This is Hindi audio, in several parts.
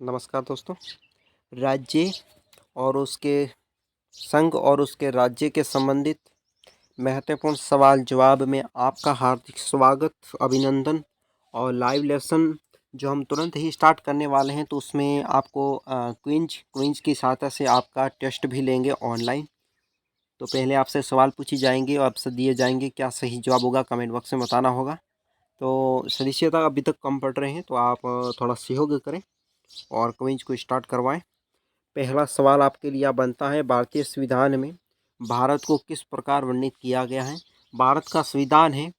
नमस्कार दोस्तों। राज्य और उसके संघ और उसके राज्य के संबंधित महत्वपूर्ण सवाल जवाब में आपका हार्दिक स्वागत, अभिनंदन। और लाइव लेसन जो हम तुरंत ही स्टार्ट करने वाले हैं, तो उसमें आपको क्विंज की सहायता से आपका टेस्ट भी लेंगे ऑनलाइन। तो पहले आपसे सवाल पूछी जाएंगे और आपसे दिए जाएंगे, क्या सही जवाब होगा कमेंट बॉक्स में बताना होगा। तो सदस्यता अभी तक कम पढ़ रहे हैं, तो आप थोड़ा सहयोग करें और क्विंज को स्टार्ट करवाएं। पहला सवाल आपके लिए बनता है, भारतीय संविधान में भारत को किस प्रकार वर्णित किया गया है। भारत का संविधान है,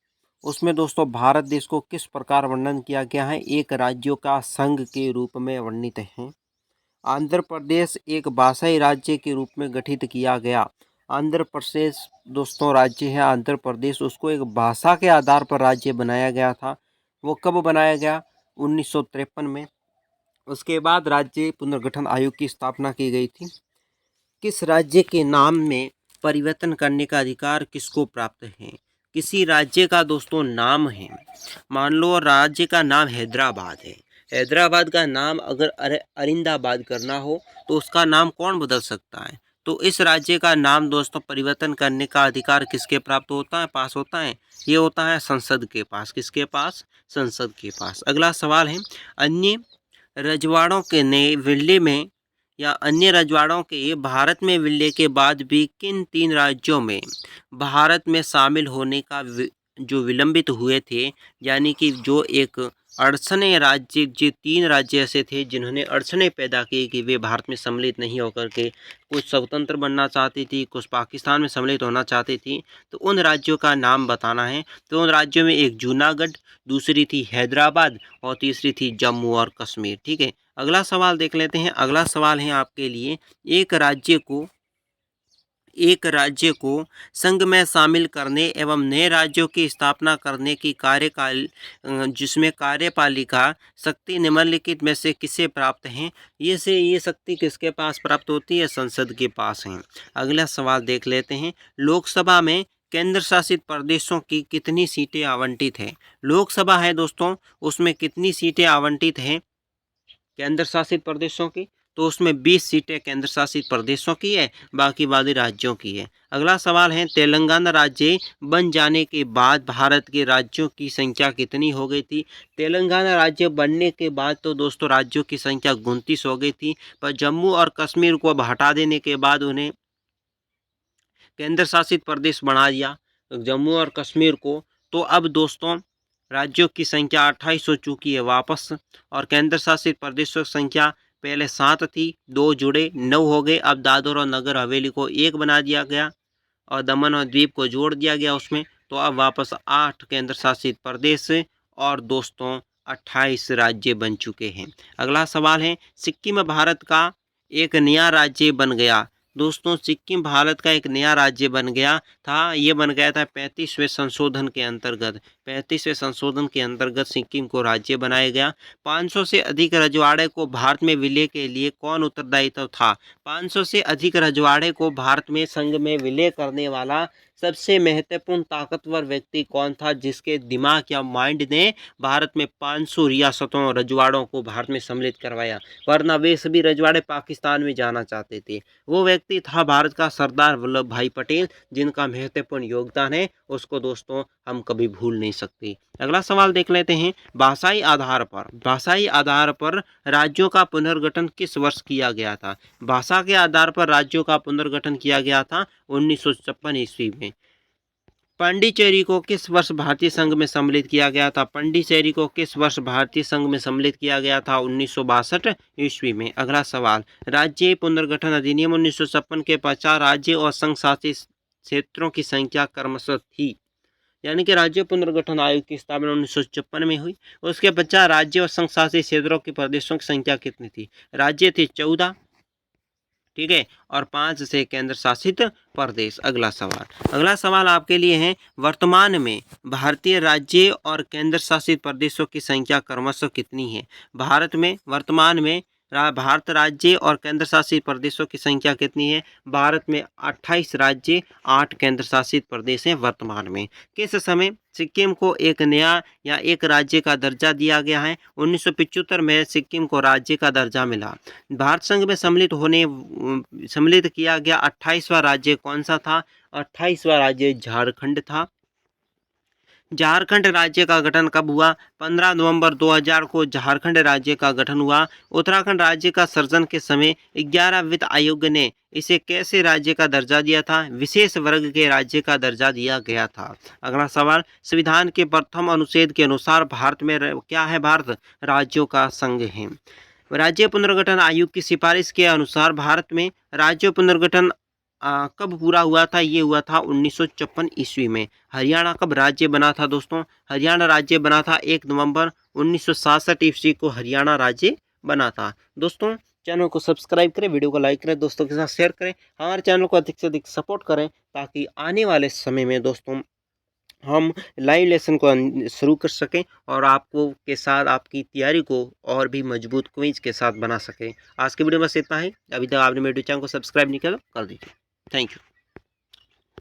उसमें दोस्तों भारत देश को किस प्रकार वर्णन किया गया है। एक राज्यों का संघ के रूप में वर्णित है। आंध्र प्रदेश एक भाषाई राज्य के रूप में गठित किया गया। आंध्र प्रदेश दोस्तों राज्य है आंध्र प्रदेश, उसको एक भाषा के आधार पर राज्य बनाया गया था। वो कब बनाया गया? 1953 में। उसके बाद राज्य पुनर्गठन आयोग की स्थापना की गई थी। किस राज्य के नाम में परिवर्तन करने का अधिकार किसको प्राप्त है? किसी राज्य का दोस्तों नाम है, मान लो राज्य का नाम हैदराबाद है। हैदराबाद का नाम अगर अरिंदाबाद करना हो तो उसका नाम कौन बदल सकता है? तो इस राज्य का नाम दोस्तों परिवर्तन करने का अधिकार किसके प्राप्त होता है, पास होता है? ये होता है संसद के पास। किसके पास? संसद के पास। अगला सवाल है, अन्य रजवाड़ों के नए विलय में या अन्य रजवाड़ों के भारत में विलय के बाद भी किन 3 राज्यों में भारत में शामिल होने का जो विलंबित हुए थे, यानी कि जो एक अड़चने राज्य, जो 3 राज्य ऐसे थे जिन्होंने अड़चने पैदा की कि वे भारत में सम्मिलित नहीं होकर के कुछ स्वतंत्र बनना चाहती थी, कुछ पाकिस्तान में सम्मिलित होना चाहती थी। तो उन राज्यों का नाम बताना है। तो उन राज्यों में एक जूनागढ़, दूसरी थी हैदराबाद और तीसरी थी जम्मू और कश्मीर। ठीक है, अगला सवाल देख लेते हैं। अगला सवाल है आपके लिए, एक राज्य को संघ में शामिल करने एवं नए राज्यों की स्थापना करने की कार्यकाल जिसमें कार्यपालिका शक्ति निम्नलिखित में से किसे प्राप्त है? ये शक्ति किसके पास प्राप्त होती है? संसद के पास है। अगला सवाल देख लेते हैं, लोकसभा में केंद्र शासित प्रदेशों की कितनी सीटें आवंटित है? लोकसभा है दोस्तों, उसमें कितनी सीटें आवंटित हैं केंद्र शासित प्रदेशों की? तो उसमें 20 सीटें केंद्र शासित प्रदेशों की है, बाकी राज्यों की है। अगला सवाल है, तेलंगाना राज्य बन जाने के बाद भारत के राज्यों की संख्या कितनी हो गई थी? तेलंगाना राज्य बनने के बाद तो दोस्तों राज्यों की संख्या 29 हो गई थी, पर जम्मू और कश्मीर को अब हटा देने के बाद उन्हें केंद्र शासित प्रदेश बना दिया, जम्मू और कश्मीर को। तो अब दोस्तों राज्यों की संख्या 28 हो चुकी है वापस, और केंद्र शासित प्रदेशों की संख्या पहले 7 थी, 2 जुड़े 9 हो गए। अब दादर और नगर हवेली को 1 बना दिया गया और दमन और द्वीप को जोड़ दिया गया उसमें। तो अब वापस 8 केंद्र शासित प्रदेश और दोस्तों 28 राज्य बन चुके हैं। अगला सवाल है, सिक्किम भारत का एक नया राज्य बन गया। दोस्तों सिक्किम भारत का एक नया राज्य बन गया था। ये बन गया था 35वें संशोधन के अंतर्गत। 35वें संशोधन के अंतर्गत सिक्किम को राज्य बनाया गया। 500 से अधिक रजवाड़े को भारत में विलय के लिए कौन उत्तरदायी था? 500 से अधिक रजवाड़े को भारत में संघ में विलय करने वाला सबसे महत्वपूर्ण ताकतवर व्यक्ति कौन था, जिसके दिमाग या माइंड ने भारत में 500 रियासतों रजवाड़ों को भारत में सम्मिलित करवाया, वरना वे सभी रजवाड़े पाकिस्तान में जाना चाहते थे। वो व्यक्ति था भारत का सरदार वल्लभ भाई पटेल, जिनका महत्वपूर्ण योगदान है उसको दोस्तों हम कभी भूल नहीं सकते। अगला सवाल देख लेते हैं, भाषाई आधार पर राज्यों का पुनर्गठन किस वर्ष किया गया था? भाषा के आधार पर राज्यों का पुनर्गठन किया गया था 1956 ईस्वी में। पांडिचेरी को किस वर्ष भारतीय संघ में सम्मिलित किया गया था? पांडिचेरी को किस वर्ष भारतीय संघ में सम्मिलित किया गया था? 1962 ईस्वी में। अगला सवाल, राज्य पुनर्गठन अधिनियम 1956 के पश्चात राज्य और संघ शासित क्षेत्रों की संख्या क्रमशः थी, यानी कि राज्य पुनर्गठन आयोग की स्थापना 1956 में हुई। उसके पश्चात राज्य और संघ शासित क्षेत्रों की प्रदेशों की संख्या कितनी थी? राज्य थे 14, ठीक है, और 5 से केंद्र शासित प्रदेश। अगला सवाल आपके लिए है, वर्तमान में भारतीय राज्य और केंद्र शासित प्रदेशों की संख्या क्रमशः कितनी है? भारत में वर्तमान में भारत राज्य और केंद्र शासित प्रदेशों की संख्या कितनी है? भारत में 28 राज्य 8 केंद्र शासित प्रदेश हैं वर्तमान में। किस समय सिक्किम को एक नया या एक राज्य का दर्जा दिया गया है? 1975 में सिक्किम को राज्य का दर्जा मिला। भारत संघ में सम्मिलित किया गया 28वां राज्य कौन सा था? 28वां राज्य झारखंड था। झारखंड राज्य का गठन कब हुआ? 15 नवंबर 2000 को झारखंड राज्य का गठन हुआ। उत्तराखंड राज्य का सृजन के समय 11 वित्त आयोग ने इसे कैसे राज्य का दर्जा दिया था? विशेष वर्ग के राज्य का दर्जा दिया गया था। अगला सवाल, संविधान के प्रथम अनुच्छेद के अनुसार भारत में क्या है? भारत राज्यों का संघ है। राज्य पुनर्गठन आयोग की सिफारिश के अनुसार भारत में राज्य पुनर्गठन कब पूरा हुआ था? ये हुआ था 1956 ईस्वी में। हरियाणा कब राज्य बना था दोस्तों? हरियाणा राज्य बना था 1 नवंबर 1967 ईस्वी को हरियाणा राज्य बना था। दोस्तों चैनल को सब्सक्राइब करें, वीडियो को लाइक करें, दोस्तों के साथ शेयर करें, हमारे चैनल को अधिक से अधिक सपोर्ट करें ताकि आने वाले समय में दोस्तों हम लाइव लेसन को शुरू कर सकें और आपको के साथ आपकी तैयारी को और भी मजबूत क्विज के साथ बना सकें। आज की वीडियो में बस इतना ही। अभी तक आपने मेरे चैनल को सब्सक्राइब नहीं किया तो कर दीजिए। Thank you.